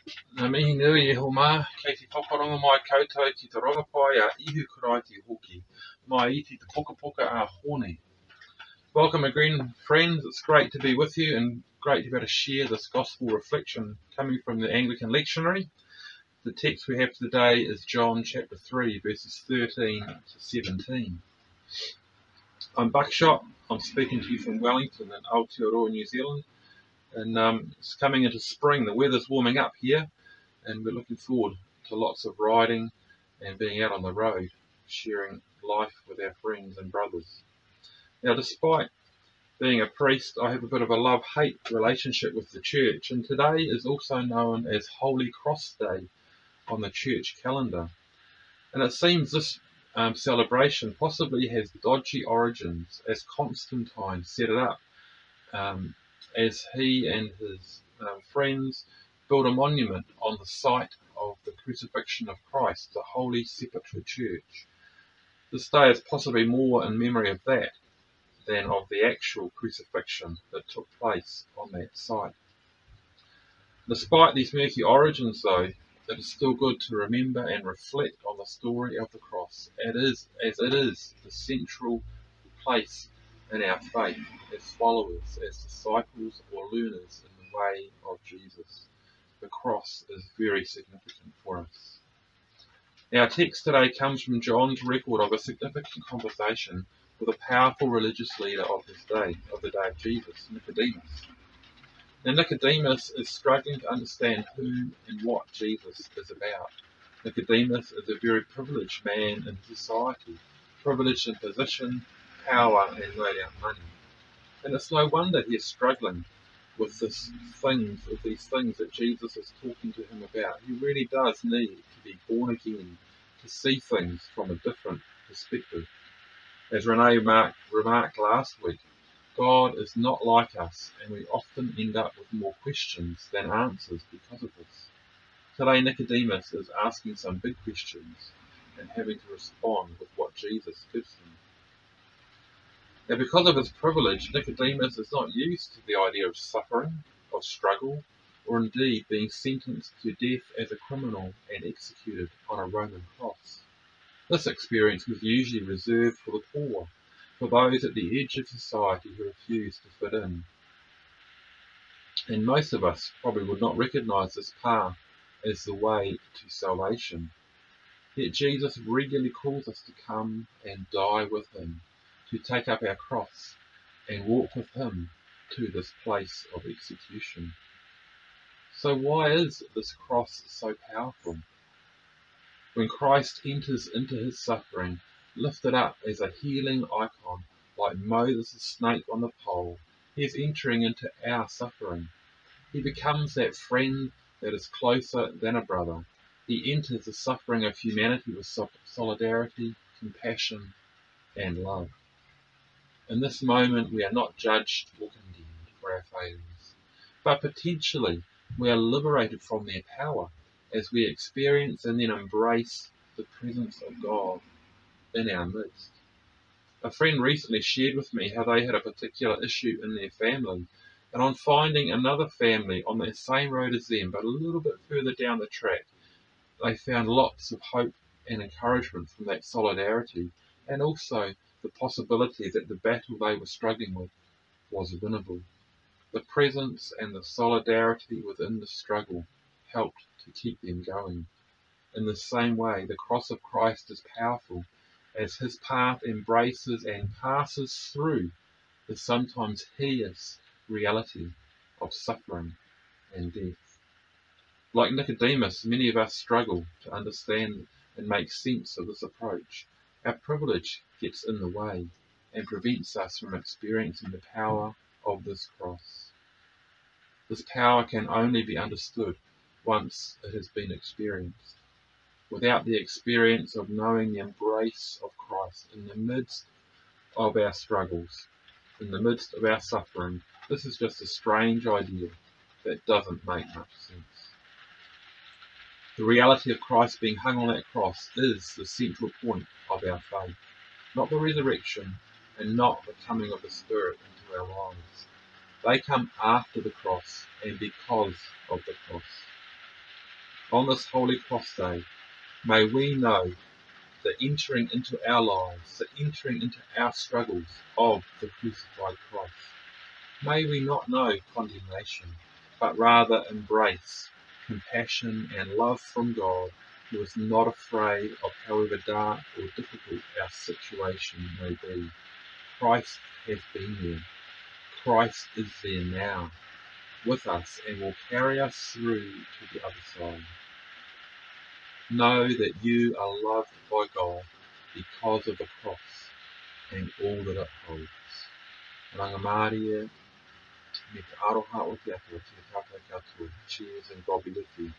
Ngā mihi nui e ho mā, kei te whakaronga mai koutou ki te rongapai a ihu karaiti hoki, mai I te poka a hone. Welcome again, friends. It's great to be with you and great to be able to share this gospel reflection coming from the Anglican lectionary. The text we have today is John chapter 3, verses 13 to 17. I'm Buckshot. I'm speaking to you from Wellington in Aotearoa, New Zealand. And it's coming into spring. The weather's warming up here, and we're looking forward to lots of riding and being out on the road, sharing life with our friends and brothers. Now, despite being a priest, I have a bit of a love-hate relationship with the church, and today is also known as Holy Cross Day on the church calendar. And it seems this celebration possibly has dodgy origins, as Constantine set it up, as he and his friends built a monument on the site of the crucifixion of Christ, the Holy Sepulchre Church. This day is possibly more in memory of that than of the actual crucifixion that took place on that site. Despite these murky origins, though, it is still good to remember and reflect on the story of the cross, as it is the central place in our faith as followers, as disciples or learners in the way of Jesus. The cross is very significant for us. Our text today comes from John's record of a significant conversation with a powerful religious leader of his day, of the day of Jesus, Nicodemus. Now, Nicodemus is struggling to understand who and what Jesus is about. Nicodemus is a very privileged man in society, privileged in position, power, and no doubt money. And it's no wonder he is struggling with these things that Jesus is talking to him about. He really does need to be born again, to see things from a different perspective. As Renee remarked last week, God is not like us, and we often end up with more questions than answers because of this. Today, Nicodemus is asking some big questions and having to respond with what Jesus gives him. Now, because of his privilege, Nicodemus is not used to the idea of suffering, of struggle, or indeed being sentenced to death as a criminal and executed on a Roman cross. This experience was usually reserved for the poor, for those at the edge of society who refused to fit in. And most of us probably would not recognize this path as the way to salvation. Yet Jesus regularly calls us to come and die with him, to take up our cross and walk with him to this place of execution. So why is this cross so powerful? When Christ enters into his suffering, lifted up as a healing icon like Moses' snake on the pole, he is entering into our suffering. He becomes that friend that is closer than a brother. He enters the suffering of humanity with solidarity, compassion, and love. In this moment, we are not judged or condemned for our failings, but potentially we are liberated from their power as we experience and then embrace the presence of God in our midst. A friend recently shared with me how they had a particular issue in their family, and on finding another family on the same road as them, but a little bit further down the track, they found lots of hope and encouragement from that solidarity, and also the possibility that the battle they were struggling with was winnable. The presence and the solidarity within the struggle helped to keep them going. In the same way, the cross of Christ is powerful as his path embraces and passes through the sometimes hideous reality of suffering and death. Like Nicodemus, many of us struggle to understand and make sense of this approach. Our privilege gets in the way and prevents us from experiencing the power of this cross. This power can only be understood once it has been experienced. Without the experience of knowing the embrace of Christ in the midst of our struggles, in the midst of our suffering, this is just a strange idea that doesn't make much sense. The reality of Christ being hung on that cross is the central point of our faith, not the resurrection and not the coming of the Spirit into our lives. They come after the cross and because of the cross. On this Holy Cross Day, may we know the entering into our lives, the entering into our struggles of the crucified Christ. May we not know condemnation, but rather embrace compassion and love from God, who is not afraid of however dark or difficult our situation may be. Christ has been there. Christ is there now with us and will carry us through to the other side. Know that you are loved by God because of the cross and all that it holds. Rangamārie, me te aroha o te atua, te tātou katoa. Cheers and God be with you.